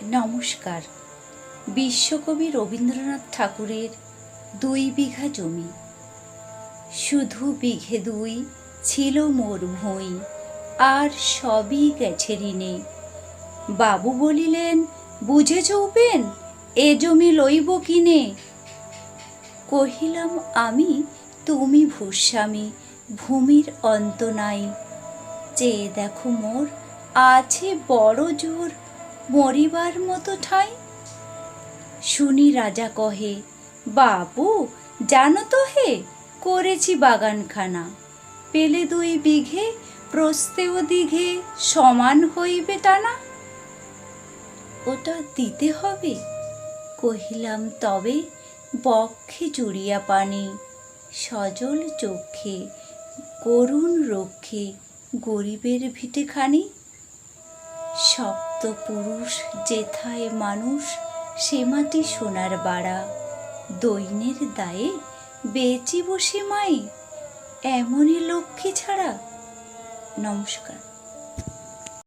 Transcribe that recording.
নমস্কার। বিশ্বকবি রবীন্দ্রনাথ ঠাকুরের 2 বিঘা জমি। শুধু বিঘে 2 ছিল মোর ভুঁই, আর সবই গেছে ঋণে। বাবু বলিলেন, বুঝেছ উপেন, এ জমি লইব কিনে। কহিলাম আমি, তুমি ভূস্বামী, ভূমির অন্ত নাই। চেয়ে দেখো মোর আছে বড় জোর, মরিবার মতো ঠাঁই। শুনি রাজা কহে, বাবু জানো তো হে, করেছি বাগানখানা। পেলে 2 বিঘে, প্রস্থে ও দীঘে সমান হইবে টানা। ওটা দিতে হবে। কহিলাম তবে, বক্ষে জুড়িয়া পানি, সজল চক্ষে করুণ রক্ষে গরিবের ভিটেখানি। সপ্তপুরুষ যেথায় মানুষ, সে মাটি সোনার বাড়া। দৈন্যের দায়ে বেচিব সে মাই, এমনই লক্ষ্মী ছাড়া। নমস্কার।